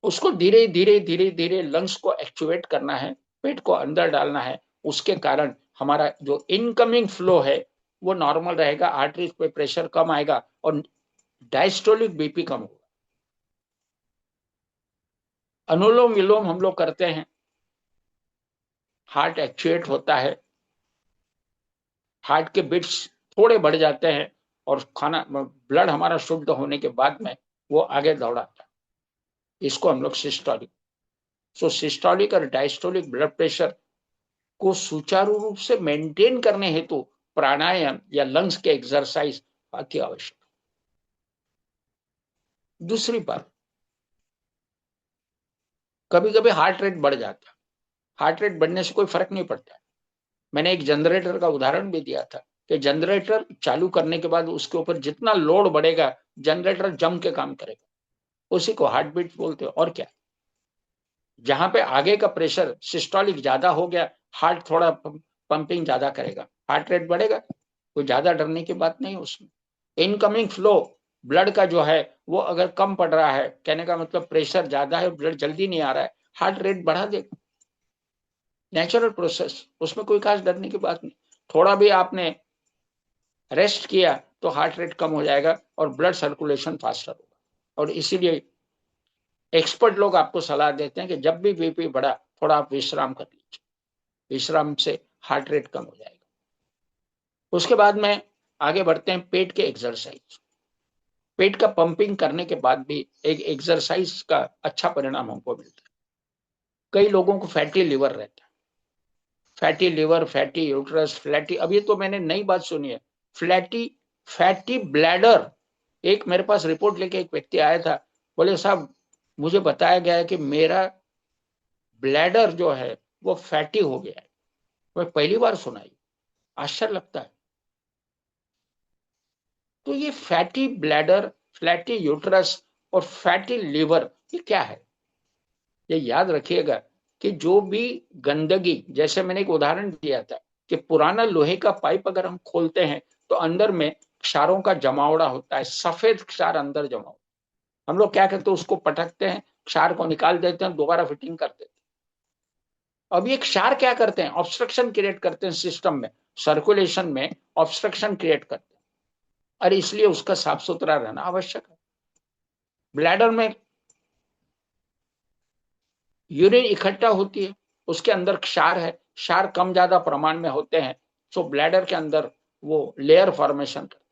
उसको धीरे धीरे धीरे धीरे लंग्स को एक्चुएट करना है, पेट को अंदर डालना है। उसके कारण हमारा जो इनकमिंग फ्लो है वो नॉर्मल रहेगा, आर्टरीज पे प्रेशर कम आएगा और डायस्टोलिक बीपी कम होगा। अनुलोम विलोम हम लोग करते हैं, हार्ट एक्चुएट होता है, हार्ट के बीट्स थोड़े बढ़ जाते हैं और खाना ब्लड हमारा शुद्ध होने के बाद में वो आगे दौड़ाता है। इसको हम लोग सिस्टोलिक। सो सिस्टोलिक और डायस्टोलिक ब्लड प्रेशर को सुचारू रूप से मेंटेन करने हेतु प्राणायाम या लंग्स के एक्सरसाइज अति आवश्यक। दूसरी बात, कभी कभी हार्ट रेट बढ़ जाता है, हार्ट रेट बढ़ने से कोई फर्क नहीं पड़ता। मैंने एक जनरेटर का उदाहरण भी दिया था कि जनरेटर चालू करने के बाद उसके ऊपर जितना लोड बढ़ेगा जनरेटर जम के काम करेगा, उसी को हार्ट बीट बोलते हैं। और क्या, जहां पे आगे का प्रेशर सिस्टोलिक ज्यादा हो गया, हार्ट थोड़ा पंपिंग ज्यादा करेगा, हार्ट रेट बढ़ेगा, कोई ज्यादा डरने की बात नहीं उसमें। इनकमिंग फ्लो ब्लड का जो है वो अगर कम पड़ रहा है, कहने का मतलब प्रेशर ज्यादा है, ब्लड जल्दी नहीं आ रहा है, हार्ट रेट बढ़ा देगा, नेचुरल प्रोसेस, उसमें कोई खास डरने की बात नहीं। थोड़ा भी आपने रेस्ट किया तो हार्ट रेट कम हो जाएगा और ब्लड सर्कुलेशन फास्टर होगा। और इसीलिए एक्सपर्ट लोग आपको सलाह देते हैं कि जब भी बीपी बढ़ा थोड़ा आप विश्राम कर लीजिए, विश्राम से हार्ट रेट कम हो जाएगा। उसके बाद में आगे बढ़ते हैं पेट के एक्सरसाइज। पेट का पंपिंग करने के बाद भी एक एक्सरसाइज का अच्छा परिणाम हमको मिलता है। कई लोगों को फैटी लिवर रहता है, fatty liver, fatty uterus, flirty, अब ये तो मैंने नई बात सुनी है, फ्लैटी, फैटी ब्लैडर। एक मेरे पास रिपोर्ट लेके एक व्यक्ति आया था, बोले साहब मुझे बताया गया है कि मेरा ब्लैडर जो है वो फैटी हो गया है। मैं पहली बार सुना, आश्चर्य लगता है। तो ये फैटी ब्लैडर, फ्लैटी यूट्रस और फैटी लिवर, ये क्या है? ये याद रखिएगा कि जो भी गंदगी, जैसे मैंने एक उदाहरण दिया था कि पुराना लोहे का पाइप अगर हम खोलते हैं तो अंदर में क्षारों का जमावड़ा होता है, सफेद क्षार अंदर जमा होता है। हम लोग क्या करते हैं, उसको पटकते हैं, क्षार को निकाल देते हैं, दोबारा फिटिंग कर देते हैं। अब ये क्षार क्या करते हैं, ऑब्स्ट्रक्शन क्रिएट करते हैं सिस्टम में, सर्कुलेशन में ऑब्स्ट्रक्शन क्रिएट करते हैं। और इसलिए उसका साफ सुथरा रहना आवश्यक है। ब्लैडर में यूरिन इकट्ठा होती है, उसके अंदर क्षार है, क्षार कम ज्यादा प्रमाण में होते हैं, सो ब्लैडर के अंदर वो लेयर फॉर्मेशन करते हैं।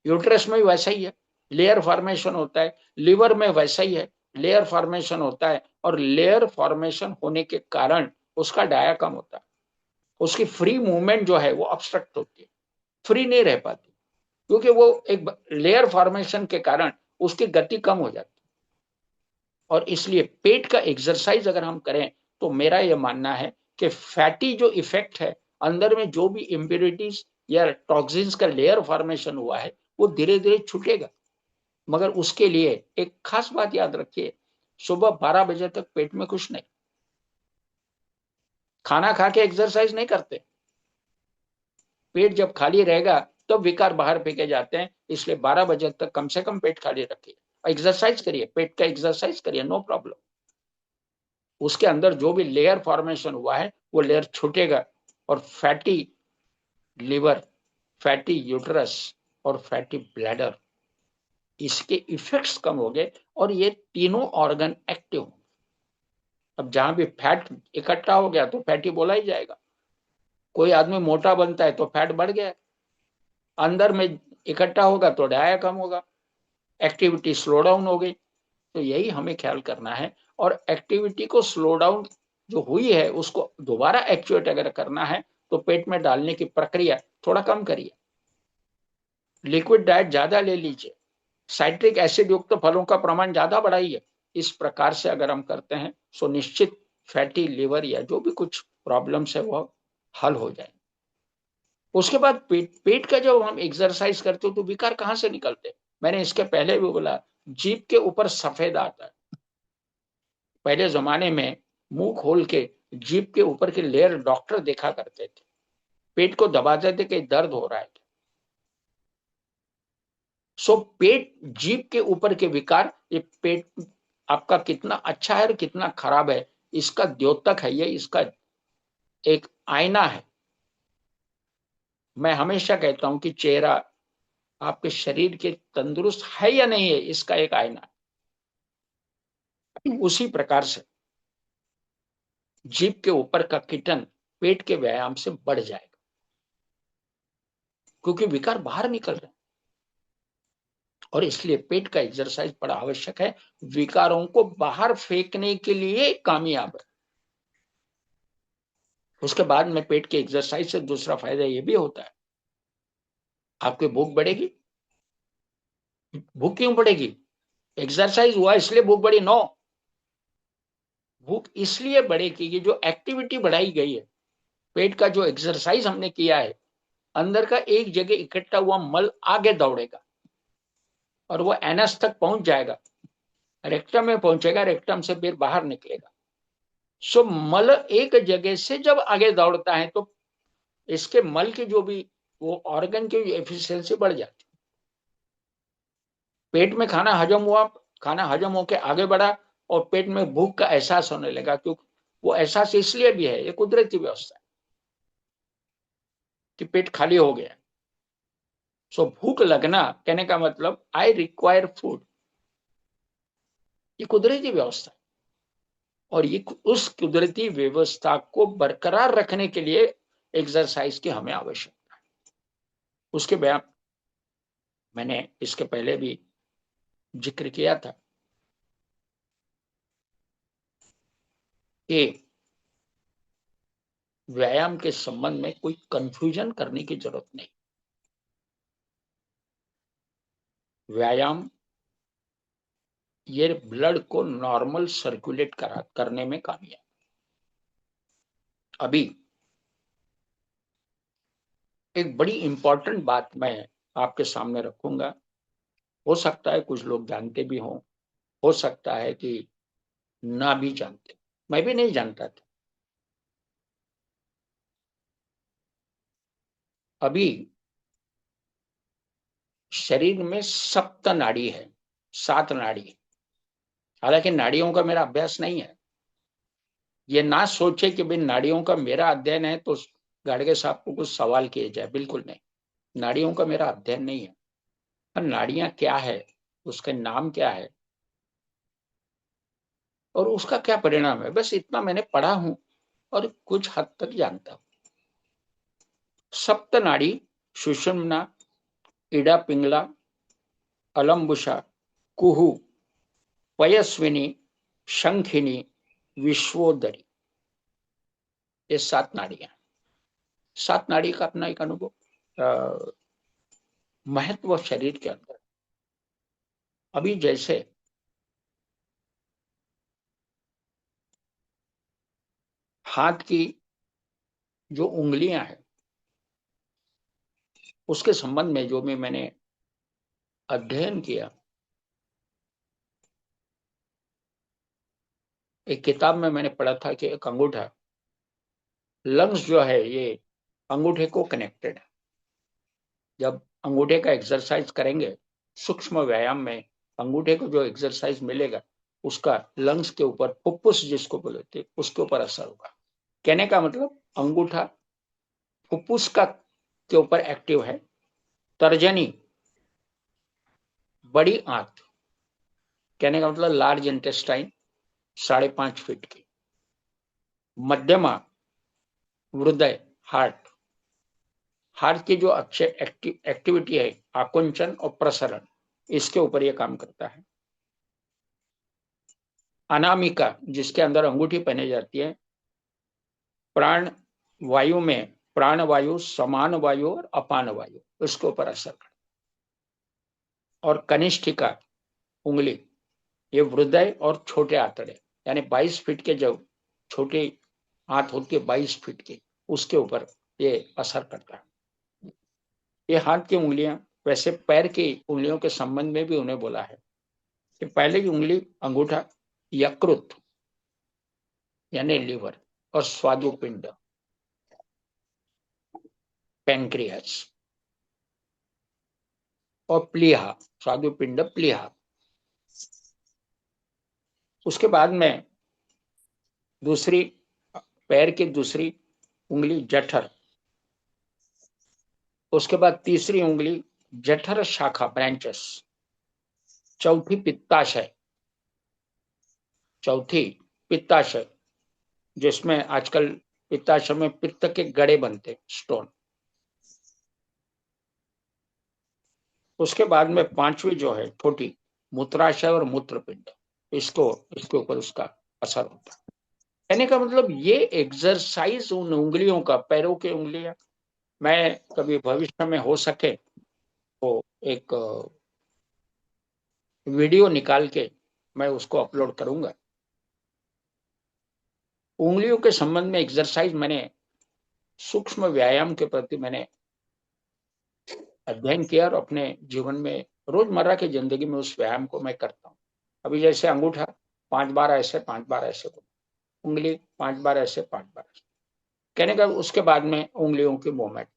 यूट्रस में भी वैसा ही है, लेयर फॉर्मेशन होता है। लिवर में वैसा ही है, लेयर फॉर्मेशन होता है। और लेयर फॉर्मेशन होने के कारण उसका डाया कम होता है, उसकी फ्री मूवमेंट जो है वो ऑब्स्ट्रक्ट होती है, फ्री नहीं रह पाती, क्योंकि वो एक लेयर फॉर्मेशन के कारण उसकी गति कम हो जाती है। और इसलिए पेट का एक्सरसाइज अगर हम करें तो मेरा यह मानना है कि फैटी जो इफेक्ट है, अंदर में जो भी इम्प्योरिटीज या टॉक्सिन्स का लेयर फॉर्मेशन हुआ है वो धीरे धीरे छूटेगा। मगर उसके लिए एक खास बात याद रखिए, सुबह 12 बजे तक पेट में कुछ नहीं, खाना खा के एक्सरसाइज नहीं करते। पेट जब खाली रहेगा तो विकार बाहर फेंके जाते हैं, इसलिए 12 बजे तक कम से कम पेट खाली रखिए, एक्सरसाइज करिए, पेट का एक्सरसाइज करिए, नो प्रॉब्लम। उसके अंदर जो भी लेयर फॉर्मेशन हुआ है वो लेयर छूटेगा और फैटी लिवर, फैटी यूट्रस और फैटी ब्लैडर, इसके इफेक्ट्स कम हो गए और ये तीनों ऑर्गन एक्टिव। अब जहां भी फैट इकट्ठा हो गया तो फैटी बोला ही जाएगा। कोई आदमी मोटा बनता है तो फैट बढ़ गया, अंदर में इकट्ठा होगा तो डाया कम होगा, एक्टिविटी स्लो डाउन हो गई। तो यही हमें ख्याल करना है। और एक्टिविटी को स्लो डाउन जो हुई है उसको दोबारा एक्चुएट अगर करना है तो पेट में डालने की प्रक्रिया थोड़ा कम करिए, लिक्विड डाइट ज्यादा ले लीजिए, साइट्रिक एसिड युक्त फलों का प्रमाण ज्यादा बढ़ाइए। इस प्रकार से अगर हम करते हैं तो निश्चित फैटी लिवर या जो भी कुछ प्रॉब्लम्स है वो हल हो जाए। उसके बाद पेट का जब हम एक्सरसाइज करते हो तो विकार कहां से निकलते हैं? मैंने इसके पहले भी बोला, जीभ के ऊपर सफेद आता है। पहले जमाने में मुंह खोल के जीभ के ऊपर के लेयर डॉक्टर देखा करते थे, पेट को दबाते थे कि दर्द हो रहा है। सो पेट, जीभ के ऊपर के विकार, ये पेट आपका कितना अच्छा है और कितना खराब है इसका द्योतक है, ये इसका एक आईना है। मैं हमेशा कहता हूं कि चेहरा आपके शरीर के तंदुरुस्त है या नहीं है, इसका एक आईना है। उसी प्रकार से जीभ के ऊपर का किटन पेट के व्यायाम से बढ़ जाएगा, क्योंकि विकार बाहर निकल रहे हैं। और इसलिए पेट का एक्सरसाइज बड़ा आवश्यक है, विकारों को बाहर फेंकने के लिए कामयाब है। उसके बाद में पेट के एक्सरसाइज से दूसरा फायदा यह भी होता है, आपकी भूख बढ़ेगी। भूख क्यों बढ़ेगी? एक्सरसाइज हुआ इसलिए भूख बढ़ी? नो, भूख इसलिए बढ़ेगी कि जो एक्टिविटी बढ़ाई गई है, पेट का जो एक्सरसाइज हमने किया है, अंदर का एक जगह इकट्ठा हुआ मल आगे दौड़ेगा और वो एनस तक पहुंच जाएगा, रेक्टम में पहुंचेगा, रेक्टम से फिर बाहर निकलेगा। सो मल एक जगह से जब आगे दौड़ता है तो इसके मल की जो भी वो ऑर्गन की एफिशिएंसी बढ़ जाती है। पेट में खाना हजम हुआ, खाना हजम होकर आगे बढ़ा और पेट में भूख का एहसास होने लगा, क्योंकि वो एहसास इसलिए भी है, ये कुदरती व्यवस्था है कि पेट खाली हो गया। सो भूख लगना कहने का मतलब आई रिक्वायर फूड, ये कुदरती व्यवस्था है। और ये उस कुदरती व्यवस्था को बरकरार रखने के लिए एक्सरसाइज की हमें आवश्यकता है। उसके बयान मैंने इसके पहले भी जिक्र किया था कि व्यायाम के संबंध में कोई कंफ्यूजन करने की जरूरत नहीं। व्यायाम ये ब्लड को नॉर्मल सर्कुलेट करने में कामयाब। अभी एक बड़ी इंपॉर्टेंट बात मैं आपके सामने रखूंगा। हो सकता है कुछ लोग जानते भी हों, हो सकता है कि ना भी जानते। मैं भी नहीं जानता था। अभी शरीर में सप्त नाड़ी है, 7 नाड़ी। हालांकि नाड़ियों का मेरा अभ्यास नहीं है। ये ना सोचे कि भाई नाड़ियों का मेरा अध्ययन है तो गाड़गे साहब को कुछ सवाल किए जाए, बिल्कुल नहीं। नाड़ियों का मेरा अध्ययन नहीं है। पर नाड़ियां क्या है, उसके नाम क्या है और उसका क्या परिणाम है, बस इतना मैंने पढ़ा हूं और कुछ हद तक जानता हूं। सप्त नाड़ी सुषुम्ना, इडा पिंगला, अलम्बुशा, कुहू, पयस्विनी, शंखिनी, विश्वोदरी, ये 7 नाड़ियां। 7 नाड़ी का अपना एक अनुभव महत्व शरीर के अंदर। अभी जैसे हाथ की जो उंगलियां हैं उसके संबंध में जो भी मैंने अध्ययन किया, एक किताब में मैंने पढ़ा था कि एक अंगूठा, लंग्स जो है ये अंगूठे को कनेक्टेड है। जब अंगूठे का एक्सरसाइज करेंगे सूक्ष्म व्यायाम में, अंगूठे को जो एक्सरसाइज मिलेगा उसका लंग्स के ऊपर, फुफ्फुस जिसको बोलते उसके ऊपर असर होगा। कहने का मतलब अंगूठा फुफ्फुस का के ऊपर एक्टिव है, तर्जनी बड़ी आंत, कहने का मतलब लार्ज इंटेस्टाइन 5.5 फीट की, मध्यमा हृदय हार्ट, हार्ट की जो अच्छे एक्टिविटी है आकुंचन और प्रसरण, इसके ऊपर यह काम करता है। अनामिका जिसके अंदर अंगूठी पहनी जाती है, प्राण वायु में प्राण वायु, समान वायु और अपान वायु, उसके ऊपर असर करता है। और कनिष्ठिका उंगली, ये हृदय और छोटे आंतड़े, यानी 22 फीट के जो छोटी हाथ होती है 22 फीट की, उसके ऊपर ये असर करता है। ये हाथ की उंगलियां, वैसे पैर की उंगलियों के संबंध में भी उन्हें बोला है कि पहले की उंगली अंगूठा यकृत यानी लीवर और स्वादुपिंड पैंक्रियास और प्लीहा, स्वादुपिंड प्लीहा। उसके बाद में दूसरी, पैर की दूसरी उंगली जठर, उसके बाद तीसरी उंगली जठर शाखा ब्रांचेस, चौथी पित्ताशय, चौथी पित्ताशय जिसमें आजकल पित्ताशय में पित्त के गड़े बनते, स्टोन। उसके बाद में 5वीं जो है छोटी मूत्राशय और मूत्रपिंड, इसको इसके ऊपर उसका असर होता है। कहने का मतलब ये एक्सरसाइज उन उंगलियों का, पैरों की उंगलियां, मैं कभी भविष्य में हो सके तो एक वीडियो निकाल के मैं उसको अपलोड करूंगा। उंगलियों के संबंध में एक्सरसाइज मैंने सूक्ष्म व्यायाम के प्रति मैंने अध्ययन किया और अपने जीवन में रोजमर्रा की जिंदगी में उस व्यायाम को मैं करता हूँ। अभी जैसे अंगूठा 5 बार ऐसे, 5 बार ऐसे, उंगली 5 बार ऐसे, 5 बार ऐसे, कहने का उसके बाद में उंगलियों की मूवमेंट,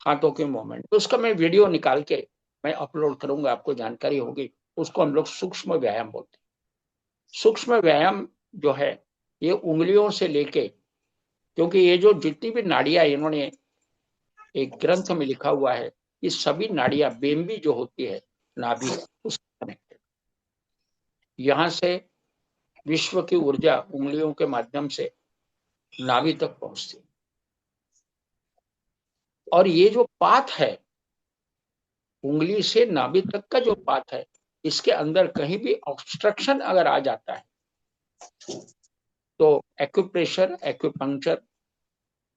हाथों की मूवमेंट, तो उसका मैं वीडियो निकाल के मैं अपलोड करूंगा, आपको जानकारी होगी। उसको हम लोग सूक्ष्म व्यायाम बोलते हैं। सूक्ष्म व्यायाम जो है ये उंगलियों से लेके, क्योंकि ये जो जितनी भी नाड़ियां, इन्होंने एक ग्रंथ में लिखा हुआ है ये सभी नाड़ियां बेम्बी जो होती है नाभि उससे कनेक्टेड। यहां से विश्व की ऊर्जा उंगलियों के माध्यम से नाभि तक पहुंचती। और ये जो पाथ है उंगली से नाभि तक का जो पाथ है, इसके अंदर कहीं भी ऑब्स्ट्रक्शन अगर आ जाता है तो एक्यूप्रेशर एक्यूपंक्चर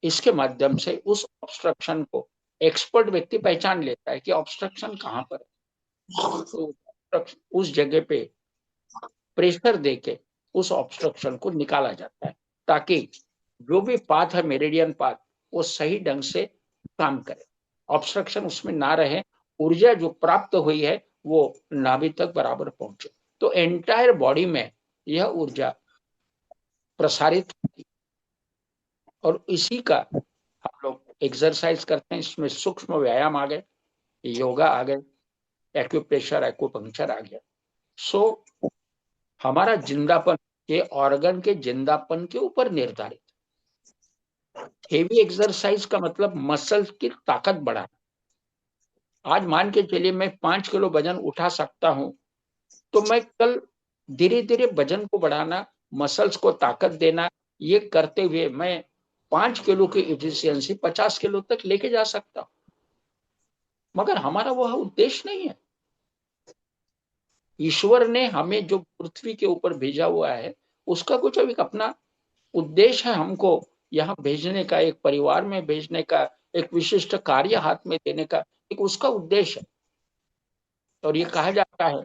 इसके माध्यम से उस ऑब्स्ट्रक्शन को एक्सपर्ट व्यक्ति पहचान लेता है कि ऑब्स्ट्रक्शन कहां पर है। तो उस जगह पे प्रेशर देके उस ऑब्स्ट्रक्शन को निकाला जाता है ताकि जो भी पाथ है मेरिडियन पाथ वो सही ढंग से काम करे, ऑब्स्ट्रक्शन उसमें ना रहे, ऊर्जा जो प्राप्त हुई है वो नाभि तक बराबर पहुंचे। तो एंटायर बॉडी में यह ऊर्जा प्रसारित होती। और इसी का हम लोग एक्सरसाइज करते हैं, इसमें सूक्ष्म व्यायाम आ गए, योगा आ गए, एक्यूप्रेशर एक्यूपंक्चर आ गया। सो हमारा जिंदापन ये ऑर्गन के जिंदापन के ऊपर निर्धारित। हेवी एक्सरसाइज का मतलब मसल्स की ताकत बढ़ाना। आज मान के चलिए मैं 5 किलो वजन उठा सकता हूं, तो मैं कल धीरे धीरे वजन को बढ़ाना, मसल्स को ताकत देना, ये करते हुए मैं 5 किलो की इफिशियंसी 50 किलो तक लेके जा सकता हूं। मगर हमारा वह उद्देश्य नहीं है। ईश्वर ने हमें जो पृथ्वी के ऊपर भेजा हुआ है उसका कुछ एक अपना उद्देश्य है, हमको यहाँ भेजने का, एक परिवार में भेजने का, एक विशिष्ट कार्य हाथ में देने का, एक उसका उद्देश्य है। और ये कहा जाता है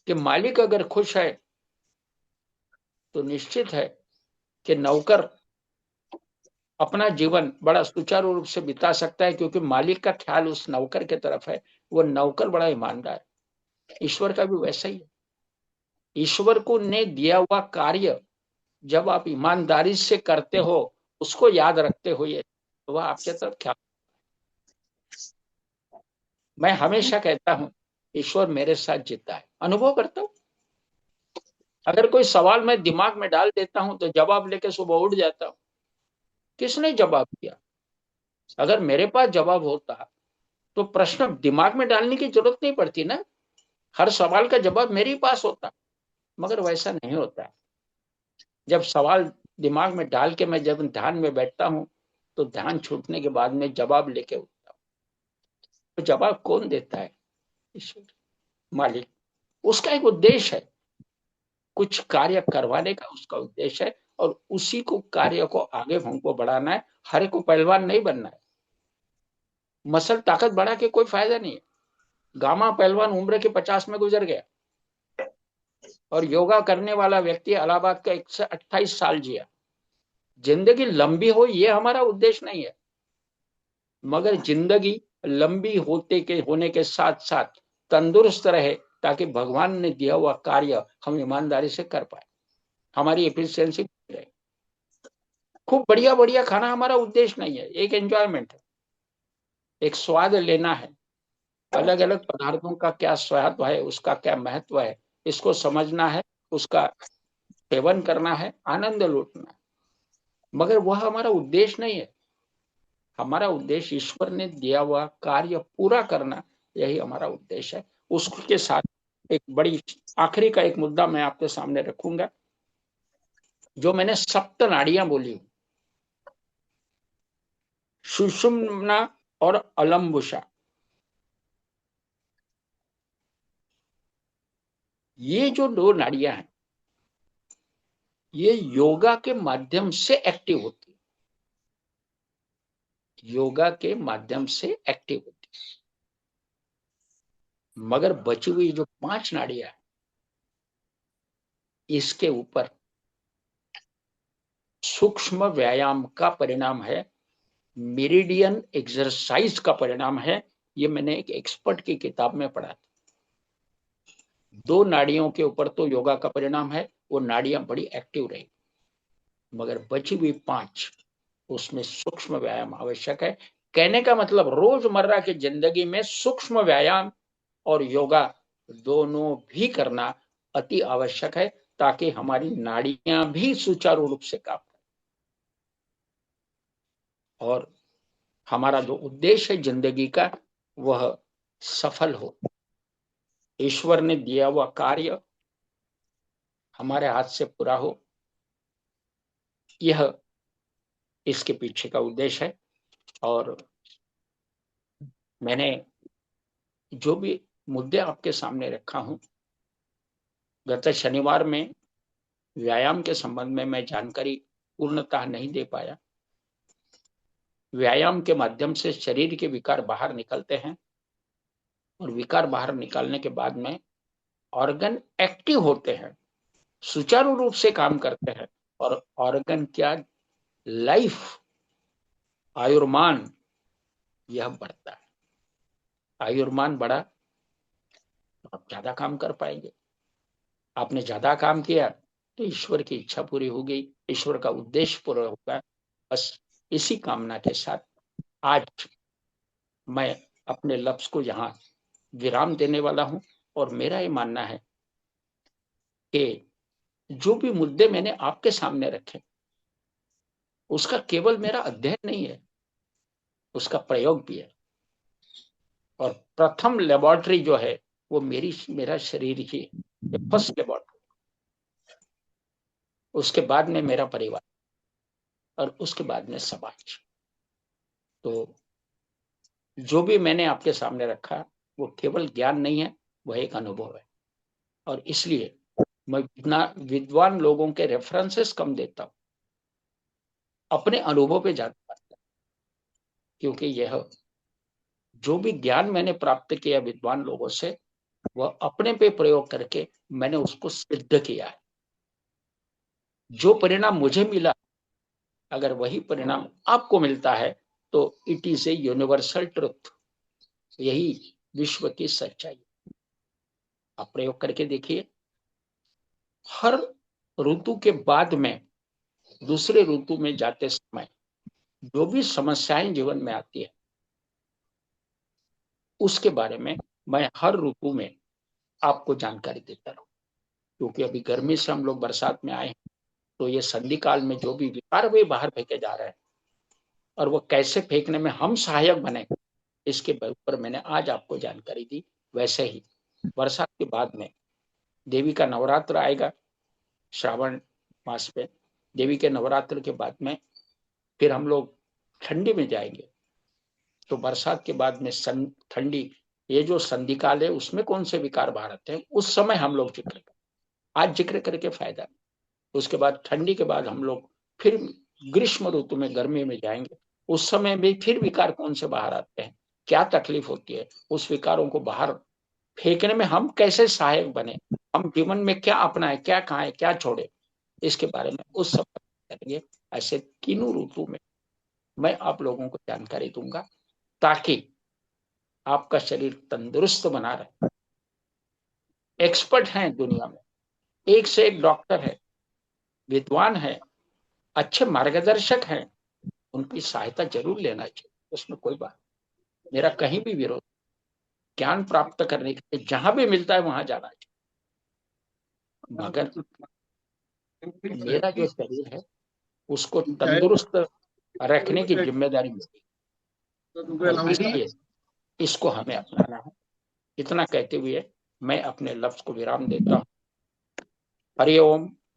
कि मालिक अगर खुश है तो निश्चित है कि नौकर अपना जीवन बड़ा सुचारू रूप से बिता सकता है, क्योंकि मालिक का ख्याल उस नौकर की तरफ है, वो नौकर बड़ा ईमानदार है। ईश्वर का भी वैसा ही है। ईश्वर को ने दिया हुआ कार्य जब आप ईमानदारी से करते हो, उसको याद रखते हुए, तो वह आपके तरफ ख्याल। मैं हमेशा कहता हूं ईश्वर मेरे साथ जीता है, अनुभव करता हूं। अगर कोई सवाल मैं दिमाग में डाल देता हूं तो जवाब लेके सुबह उठ जाता हूं। किसने जवाब दिया? अगर मेरे पास जवाब होता तो प्रश्न दिमाग में डालने की जरूरत नहीं पड़ती ना, हर सवाल का जवाब मेरे ही पास होता। मगर वैसा नहीं होता। जब सवाल दिमाग में डाल के मैं जब ध्यान में बैठता हूं तो ध्यान छूटने के बाद में जवाब लेके उठता हूं। तो जवाब कौन देता है? ईश्वर, मालिक। उसका एक उद्देश्य है, कुछ कार्य करवाने का उसका उद्देश्य है, और उसी को कार्य को आगे हमको बढ़ाना है। हर एक को पहलवान नहीं बनना है। मसल ताकत बढ़ा के कोई फायदा नहीं है। गामा पहलवान उम्र के 50 में गुजर गया, और योगा करने वाला व्यक्ति इलाहाबाद का 128 साल जिया। जिंदगी लंबी हो ये हमारा उद्देश्य नहीं है, मगर जिंदगी लंबी होने के साथ साथ तंदुरुस्त रहे, ताकि भगवान ने दिया हुआ कार्य हम ईमानदारी से कर पाए, हमारी एफिशिएंसी रहे। खूब बढ़िया बढ़िया खाना हमारा उद्देश्य नहीं है, एक एंजॉयमेंट है, एक स्वाद लेना है। अलग अलग पदार्थों का क्या स्वाद है, उसका क्या महत्व है, इसको समझना है, उसका सेवन करना है, आनंद लूटना है। मगर वह हमारा उद्देश्य नहीं है। हमारा उद्देश्य ईश्वर ने दिया हुआ कार्य पूरा करना, यही हमारा उद्देश्य है। उसके साथ एक बड़ी आखिरी का एक मुद्दा मैं आपके सामने रखूंगा। जो मैंने सप्त नाड़ियां बोली, सुषुम्ना और अलम्बुषा, ये जो दो नाड़ियां हैं ये योगा के माध्यम से एक्टिव होती है। योगा के माध्यम से एक्टिव होती है। मगर बची हुई जो 5 नाड़ियां हैं इसके ऊपर सूक्ष्म व्यायाम का परिणाम है, मेरिडियन एक्सरसाइज का परिणाम है। ये मैंने एक एक्सपर्ट की किताब में पढ़ा था। 2 नाड़ियों के ऊपर तो योगा का परिणाम है, वो नाड़ियां बड़ी एक्टिव रही, मगर बची हुई 5 उसमें सूक्ष्म व्यायाम आवश्यक है। कहने का मतलब रोजमर्रा की जिंदगी में सूक्ष्म व्यायाम और योगा दोनों भी करना अति आवश्यक है, ताकि हमारी नाड़ियां भी सुचारू रूप से काम करें। और हमारा जो उद्देश्य है जिंदगी का, वह सफल हो, ईश्वर ने दिया हुआ कार्य हमारे हाथ से पूरा हो, यह इसके पीछे का उद्देश्य है। और मैंने जो भी मुद्दे आपके सामने रखा हूं, गत शनिवार में व्यायाम के संबंध में मैं जानकारी पूर्णतः नहीं दे पाया। व्यायाम के माध्यम से शरीर के विकार बाहर निकलते हैं और विकार बाहर निकालने के बाद में ऑर्गन एक्टिव होते हैं, सुचारू रूप से काम करते हैं, और ऑर्गन क्या, लाइफ, आयुर्मान, यह बढ़ता है। आयुर्मान बढ़ा तो आप ज्यादा काम कर पाएंगे। आपने ज्यादा काम किया तो ईश्वर की इच्छा पूरी हो गई, ईश्वर का उद्देश्य पूरा होगा। बस इसी कामना के साथ आज मैं अपने लफ्ज को यहाँ विराम देने वाला हूं। और मेरा ये मानना है कि जो भी मुद्दे मैंने आपके सामने रखे, उसका केवल मेरा अध्ययन नहीं है, उसका प्रयोग भी है। और प्रथम लेबोरेटरी जो है वो मेरा शरीर ही, फर्स्ट लेबोरेटरी। उसके बाद में मेरा परिवार, और उसके बाद में समाज। तो जो भी मैंने आपके सामने रखा वो केवल ज्ञान नहीं है, वह एक अनुभव है। और इसलिए मैं इतना विद्वान लोगों के रेफरेंसेस कम देता हूं, अपने अनुभव पे ज्यादा बात, क्योंकि यह जो भी ज्ञान मैंने प्राप्त किया विद्वान लोगों से, वह अपने पे प्रयोग करके मैंने उसको सिद्ध किया है। जो परिणाम मुझे मिला, अगर वही परिणाम आपको मिलता है तो it is a universal truth, यही विश्व की सच्चाई। आप प्रयोग करके देखिए। हर ऋतु के बाद में दूसरे ऋतु में जाते समय जो भी समस्याएं जीवन में आती है, उसके बारे में मैं हर ऋतु में आपको जानकारी देता रहूं। क्योंकि अभी गर्मी से हम लोग बरसात में आए हैं, तो ये संधि काल में जो भी विकार वे बाहर फेंके जा रहे हैं, और वो कैसे फेंकने में हम सहायक बने, इसके ऊपर मैंने आज आपको जानकारी दी। वैसे ही बरसात के बाद में देवी का नवरात्र आएगा, श्रावण मास में। देवी के नवरात्र के बाद में फिर हम लोग ठंडी में जाएंगे। तो बरसात के बाद में ठंडी, ये जो संधि काल है उसमें कौन से विकार बाहर आते हैं, उस समय हम लोग जिक्र करें। आज जिक्र करके फायदा नहीं। उसके बाद ठंडी के बाद हम लोग फिर ग्रीष्म ऋतु में, गर्मी में जाएंगे। उस समय भी फिर विकार कौन से बाहर आते हैं, क्या तकलीफ होती है, उस विकारों को बाहर फेंकने में हम कैसे सहायक बने, हम जीवन में क्या अपनाएं, क्या खाएं, क्या छोड़े, इसके बारे में उस समय करेंगे। ऐसे तीनों ऋतु में मैं आप लोगों को जानकारी दूंगा, ताकि आपका शरीर तंदुरुस्त बना रहे। एक्सपर्ट हैं दुनिया में, एक से एक डॉक्टर है, विद्वान है, अच्छे मार्गदर्शक हैं, उनकी सहायता जरूर लेना चाहिए, उसमें कोई बात। मेरा कहीं भी विरोध, ज्ञान प्राप्त करने के लिए जहां भी मिलता है वहां जाना चाहिए। मगर मेरा जो शरीर है उसको तंदुरुस्त रखने की जिम्मेदारी मेरी, और इसलिए इसको हमें अपनाना है। इतना कहते हुए मैं अपने लफ्ज को विराम देता हूँ। हरि ओम।